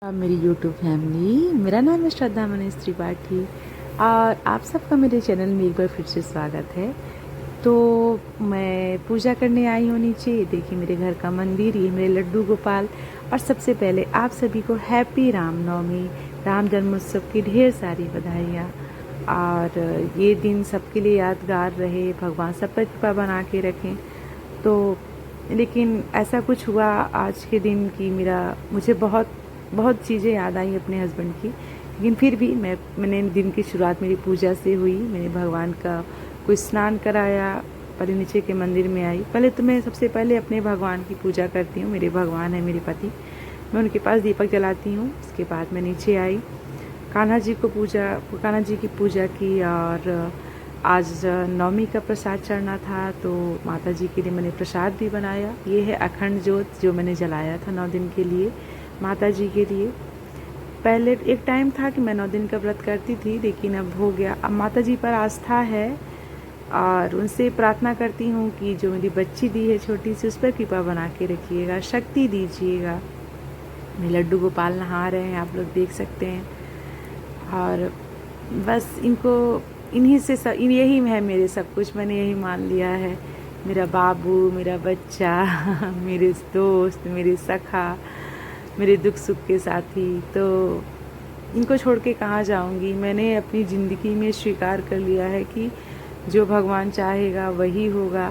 आप मेरी YouTube family, मेरा नाम है श्रद्धा मनीष त्रिपाठी और आप सबका मेरे चैनल में एक बार फिर से स्वागत है। तो मैं पूजा करने आई हूँ नीचे। देखिए मेरे घर का मंदिर, ये मेरे लड्डू गोपाल। और सबसे पहले आप सभी को हैप्पी रामनवमी, राम जन्मोत्सव की ढेर सारी बधाइयाँ। और ये दिन सबके लिए यादगार रहे, भगवान सब पर कृपा बना के रखें। तो लेकिन ऐसा कुछ हुआ आज के दिन की मुझे बहुत बहुत चीज़ें याद आई अपने हस्बैंड की। लेकिन फिर भी मैंने दिन की शुरुआत मेरी पूजा से हुई। मैंने भगवान का कोई स्नान कराया, पहले नीचे के मंदिर में आई। पहले तो मैं सबसे पहले अपने भगवान की पूजा करती हूँ। मेरे भगवान है मेरे पति, मैं उनके पास दीपक जलाती हूँ। उसके बाद मैं नीचे आई, कान्हा जी की पूजा की। और आज नवमी का प्रसाद चढ़ना था, तो माता जी के लिए मैंने प्रसाद भी बनाया। ये है अखंड ज्योत जो मैंने जलाया था 9 दिन के लिए माता जी के लिए। पहले एक टाइम था कि मैं 9 दिन का व्रत करती थी, लेकिन अब हो गया। अब माता जी पर आस्था है और उनसे प्रार्थना करती हूँ कि जो मेरी बच्ची दी है छोटी सी, उस पर कृपा बना के रखिएगा, शक्ति दीजिएगा। मेरे लड्डू गोपाल नहा रहे हैं, आप लोग देख सकते हैं। और बस इन्हीं से सब, यही है मेरे सब कुछ। मैंने यही मान लिया है, मेरा बाबू, मेरा बच्चा मेरे दोस्त, मेरे सखा, मेरे दुख सुख के साथी। तो इनको छोड़ के कहाँ जाऊँगी। मैंने अपनी ज़िंदगी में स्वीकार कर लिया है कि जो भगवान चाहेगा वही होगा।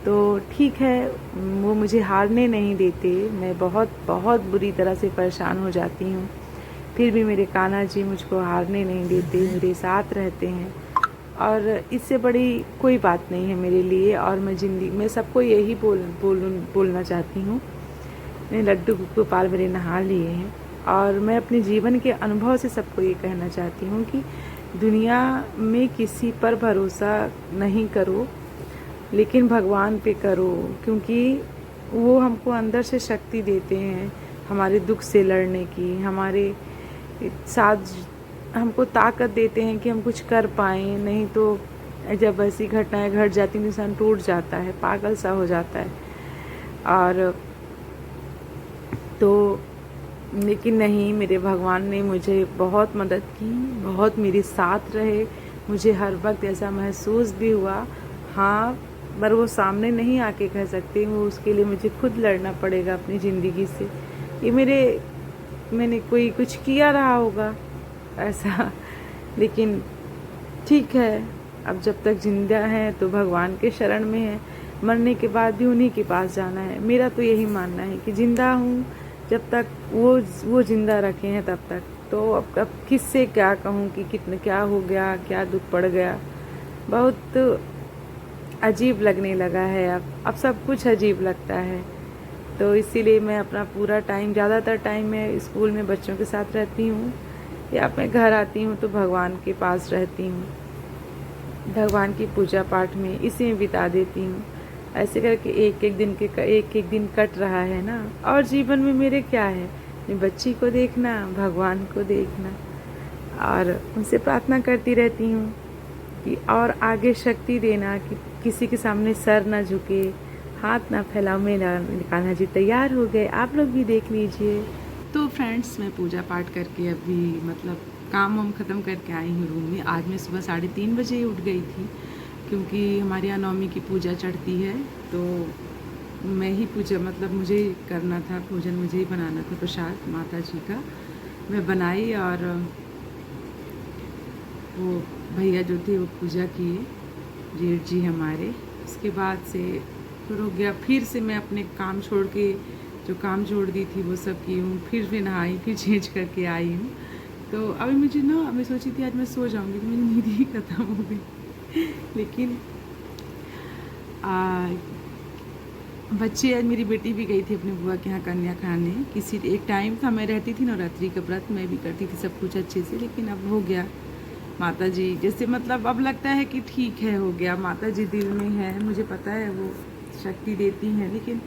तो ठीक है, वो मुझे हारने नहीं देते। मैं बहुत बहुत बुरी तरह से परेशान हो जाती हूँ, फिर भी मेरे कान्हा जी मुझको हारने नहीं देते, मेरे साथ रहते हैं। और इससे बड़ी कोई बात नहीं है मेरे लिए। और मैं ज़िंदगी में सबको यही बोलना चाहती हूँ। मेरे लड्डू गोपाल मेरे नहा लिए हैं और मैं अपने जीवन के अनुभव से सबको ये कहना चाहती हूँ कि दुनिया में किसी पर भरोसा नहीं करो, लेकिन भगवान पे करो। क्योंकि वो हमको अंदर से शक्ति देते हैं हमारे दुख से लड़ने की, हमारे साथ हमको ताकत देते हैं कि हम कुछ कर पाएँ। नहीं तो जब ऐसी घटनाएं घट जाती हैं, इंसान टूट जाता है, पागल सा हो जाता है। और तो लेकिन नहीं, मेरे भगवान ने मुझे बहुत मदद की, बहुत मेरे साथ रहे। मुझे हर वक्त ऐसा महसूस भी हुआ, हाँ, पर वो सामने नहीं आके कह सकते, वो उसके लिए मुझे खुद लड़ना पड़ेगा अपनी ज़िंदगी से। ये मैंने कोई कुछ किया रहा होगा ऐसा, लेकिन ठीक है, अब जब तक जिंदा है तो भगवान के शरण में है, मरने के बाद भी उन्हीं के पास जाना है। मेरा तो यही मानना है कि जिंदा हूँ जब तक वो जिंदा रखे हैं तब तक। तो अब किससे क्या कहूँ कि कितना क्या हो गया, क्या दुख पड़ गया। बहुत अजीब लगने लगा है अब सब कुछ अजीब लगता है। तो इसीलिए मैं अपना पूरा टाइम, ज़्यादातर टाइम मैं स्कूल में बच्चों के साथ रहती हूँ, या मैं घर आती हूँ तो भगवान के पास रहती हूँ, भगवान की पूजा पाठ में इसी में बिता देती हूँ। ऐसे करके एक एक दिन कट रहा है ना। और जीवन में मेरे क्या है, अपनी बच्ची को देखना, भगवान को देखना, और उनसे प्रार्थना करती रहती हूँ कि और आगे शक्ति देना कि किसी के सामने सर ना झुके, हाथ ना फैलाओ। मेरा कान्हा जी तैयार हो गए, आप लोग भी देख लीजिए। तो फ्रेंड्स, मैं पूजा पाठ करके अभी मतलब काम वाम ख़त्म करके आई हूँ रूम में। आज मैं सुबह 3:30 बजे ही उठ गई थी, क्योंकि हमारे यहाँ नवमी की पूजा चढ़ती है। तो मैं ही पूजा, मतलब मुझे करना था पूजन, मुझे ही बनाना था प्रसाद माता जी का। मैं बनाई और वो भैया जो थे वो पूजा किए, जेठ जी हमारे। उसके बाद से फिर हो गया, फिर से मैं अपने काम छोड़ के, जो काम छोड़ दी थी वो सब की हूँ। फिर से नहाई, फिर चेंज करके आई हूँ। तो अभी मुझे ना, मैं सोची थी आज मैं सो जाऊँगी, तो मेरी नींद ही ख़त्म हो गई लेकिन बच्चे, आज मेरी बेटी भी गई थी अपनी बुआ के यहाँ कन्या खाने। किसी एक टाइम था, मैं रहती थी नवरात्रि का व्रत, मैं भी करती थी सब कुछ अच्छे से, लेकिन अब हो गया। माता जी जैसे, मतलब अब लगता है कि ठीक है, हो गया। माता जी दिल में है, मुझे पता है वो शक्ति देती हैं, लेकिन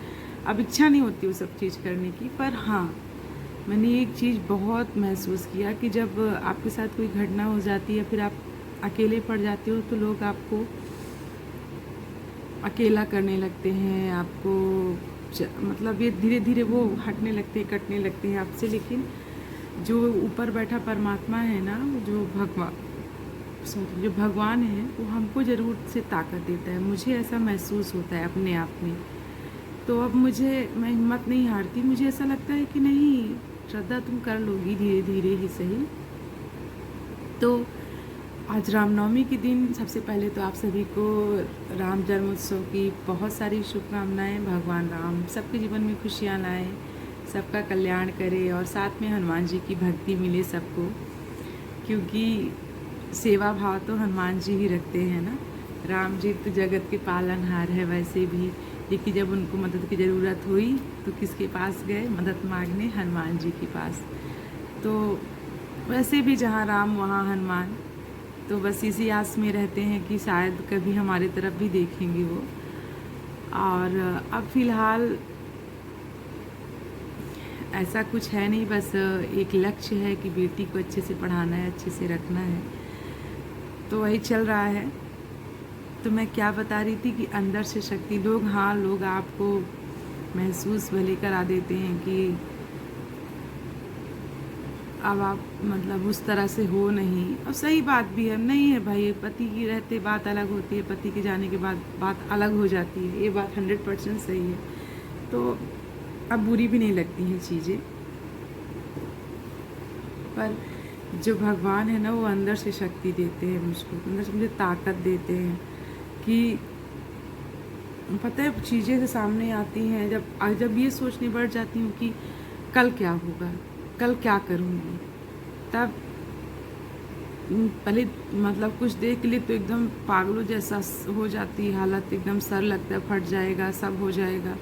अब इच्छा नहीं होती वो सब चीज़ करने की। पर हाँ, मैंने एक चीज़ बहुत महसूस किया कि जब आपके साथ कोई घटना हो जाती है, फिर आप अकेले पड़ जाते हो, तो लोग आपको अकेला करने लगते हैं, आपको मतलब ये धीरे धीरे वो हटने लगते हैं, कटने लगते हैं आपसे। लेकिन जो ऊपर बैठा परमात्मा है ना, जो भगवान है, वो हमको ज़रूर से ताकत देता है। मुझे ऐसा महसूस होता है अपने आप में। तो अब मैं हिम्मत नहीं हारती। मुझे ऐसा लगता है कि नहीं, श्रद्धा तुम कर लोगी, धीरे धीरे ही सही। तो आज रामनवमी के दिन सबसे पहले तो आप सभी को राम जन्मोत्सव की बहुत सारी शुभकामनाएं। भगवान राम सबके जीवन में खुशियाँ लाएं, सबका कल्याण करे और साथ में हनुमान जी की भक्ति मिले सबको, क्योंकि सेवा भाव तो हनुमान जी ही रखते हैं ना। राम जी तो जगत के पालनहार है वैसे भी, लेकिन जब उनको मदद की ज़रूरत हुई तो किसके पास गए मदद मांगने? हनुमान जी के पास। तो वैसे भी जहाँ राम वहाँ हनुमान, तो बस इसी आस में रहते हैं कि शायद कभी हमारे तरफ भी देखेंगे वो। और अब फ़िलहाल ऐसा कुछ है नहीं, बस एक लक्ष्य है कि बेटी को अच्छे से पढ़ाना है, अच्छे से रखना है, तो वही चल रहा है। तो मैं क्या बता रही थी कि अंदर से शक्ति, लोग आपको महसूस भले करा देते हैं कि अब आप मतलब उस तरह से हो नहीं, और सही बात भी है, नहीं है भाई। पति की रहते बात अलग होती है, पति के जाने के बाद बात अलग हो जाती है, ये बात 100% सही है। तो अब बुरी भी नहीं लगती हैं चीज़ें, पर जो भगवान है ना, वो अंदर से शक्ति देते हैं मुझको, अंदर से मुझे ताकत देते हैं कि पता है चीज़ें से सामने आती हैं। जब ये सोचने बैठ जाती हूँ कि कल क्या होगा, कल क्या करूँगी, तब पहले मतलब कुछ देर के लिए तो एकदम पागलों जैसा हो जाती है हालत, एकदम सर लगता है फट जाएगा, सब हो जाएगा।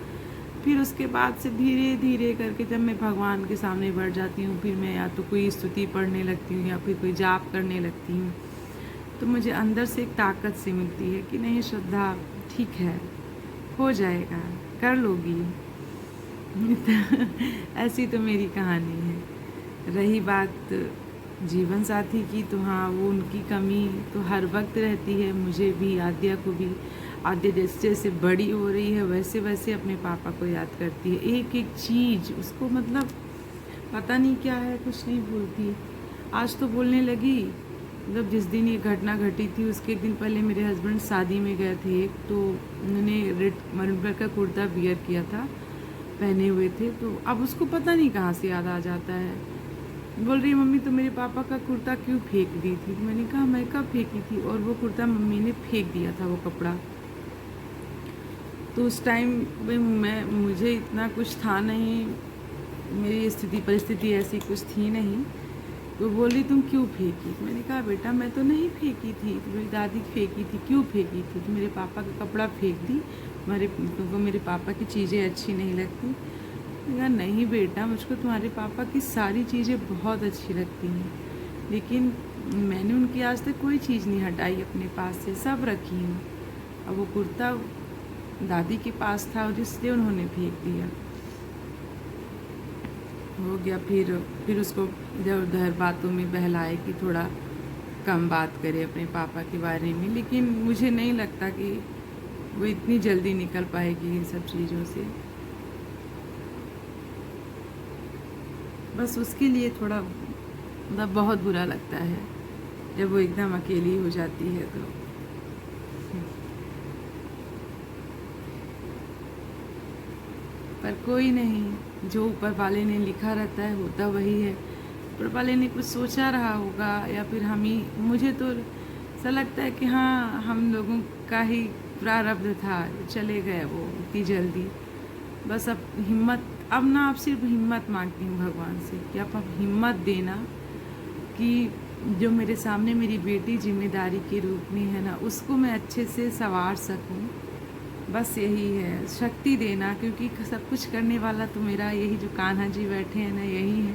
फिर उसके बाद से धीरे धीरे करके जब मैं भगवान के सामने बैठ जाती हूँ, फिर मैं या तो कोई स्तुति पढ़ने लगती हूँ या फिर कोई जाप करने लगती हूँ, तो मुझे अंदर से एक ताकत सी मिलती है कि नहीं श्रद्धा, ठीक है, हो जाएगा, कर लोगी। ऐसी तो मेरी कहानी है। रही बात जीवन साथी की, तो हाँ, वो उनकी कमी तो हर वक्त रहती है, मुझे भी, आद्या को भी। आद्या जैसे जैसे बड़ी हो रही है वैसे वैसे अपने पापा को याद करती है, एक एक चीज़ उसको, मतलब पता नहीं क्या है, कुछ नहीं भूलती। आज तो बोलने लगी, मतलब जिस दिन ये घटना घटी थी उसके एक दिन पहले मेरे हस्बैंड शादी में गए थे एक, तो उन्होंने रेड मरून कलर का कुर्ता वियर किया था, पहने हुए थे, तो अब उसको पता नहीं कहाँ से याद आ जाता है। बोल रही मम्मी तो मेरे पापा का कुर्ता क्यों फेंक दी थी? तो मैंने कहा मैं कब फेंकी थी? और वो कुर्ता मम्मी ने फेंक दिया था, वो कपड़ा। तो उस टाइम में मुझे इतना कुछ था नहीं, मेरी परिस्थिति ऐसी कुछ थी नहीं। तो बोली तुम क्यों फेंकी? तो मैंने कहा बेटा मैं तो नहीं फेंकी थी, तो मेरी दादी फेंकी थी। क्यों फेंकी थी? तो मेरे पापा का कपड़ा फेंक दी, तुमको मेरे पापा की चीज़ें अच्छी नहीं लगती। मैंने कहा नहीं बेटा, मुझको तुम्हारे पापा की सारी चीज़ें बहुत अच्छी लगती हैं, लेकिन मैंने उनकी आज तक कोई चीज़ नहीं हटाई अपने पास से, सब रखी हूँ। अब वो कुर्ता दादी के पास था और इसलिए उन्होंने फेंक दिया, हो गया। फिर उसको इधर उधर बातों में बहलाए कि थोड़ा कम बात करे अपने पापा के बारे में, लेकिन मुझे नहीं लगता कि वो इतनी जल्दी निकल पाएगी इन सब चीज़ों से। बस उसके लिए थोड़ा मतलब बहुत बुरा लगता है जब वो एकदम अकेली हो जाती है। तो पर कोई नहीं, जो ऊपर वाले ने लिखा रहता है होता वही है। ऊपर वाले ने कुछ सोचा रहा होगा, या फिर हम ही, मुझे तो ऐसा लगता है कि हाँ, हम लोगों का ही प्रारब्ध था, चले गए वो इतनी जल्दी। बस अब हिम्मत, अब ना आप सिर्फ हिम्मत मांगती हूँ भगवान से कि आप हिम्मत देना कि जो मेरे सामने मेरी बेटी जिम्मेदारी के रूप में है ना, उसको मैं अच्छे से संवार सकूँ। बस यही है, शक्ति देना, क्योंकि सब कुछ करने वाला तो मेरा यही जो कान्हा जी बैठे हैं ना, यही है,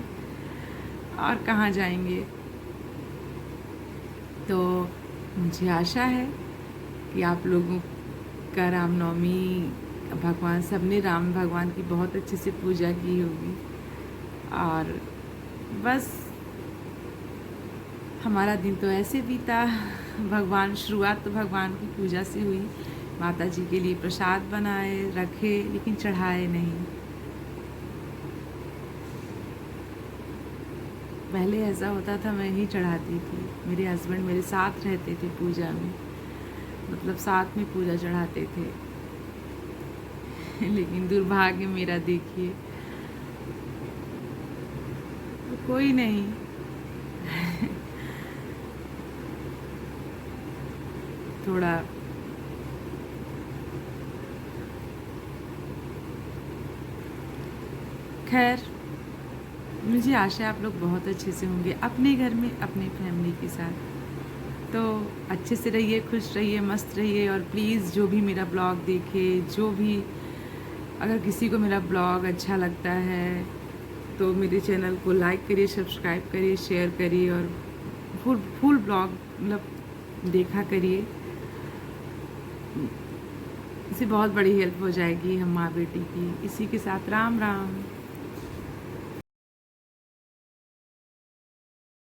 और कहाँ जाएंगे। तो मुझे आशा है कि आप लोगों का रामनवमी, भगवान सबने राम भगवान की बहुत अच्छे से पूजा की होगी। और बस हमारा दिन तो ऐसे बीता, शुरुआत तो भगवान की पूजा से हुई। माता जी के लिए प्रसाद बनाए रखे, लेकिन चढ़ाए नहीं। पहले ऐसा होता था, मैं ही चढ़ाती थी, मेरे हस्बैंड मेरे साथ रहते थे पूजा में, मतलब साथ में पूजा चढ़ाते थे। लेकिन दुर्भाग्य मेरा देखिए, तो कोई नहीं। थोड़ा खैर, मुझे आशा है आप लोग बहुत अच्छे से होंगे अपने घर में अपने फैमिली के साथ। तो अच्छे से रहिए, खुश रहिए, मस्त रहिए। और प्लीज़ जो भी मेरा ब्लॉग देखे, जो भी अगर किसी को मेरा ब्लॉग अच्छा लगता है तो मेरे चैनल को लाइक करिए, सब्सक्राइब करिए, शेयर करिए और फुल ब्लॉग मतलब देखा करिए। इससे बहुत बड़ी हेल्प हो जाएगी हम माँ बेटी की। इसी के साथ राम राम।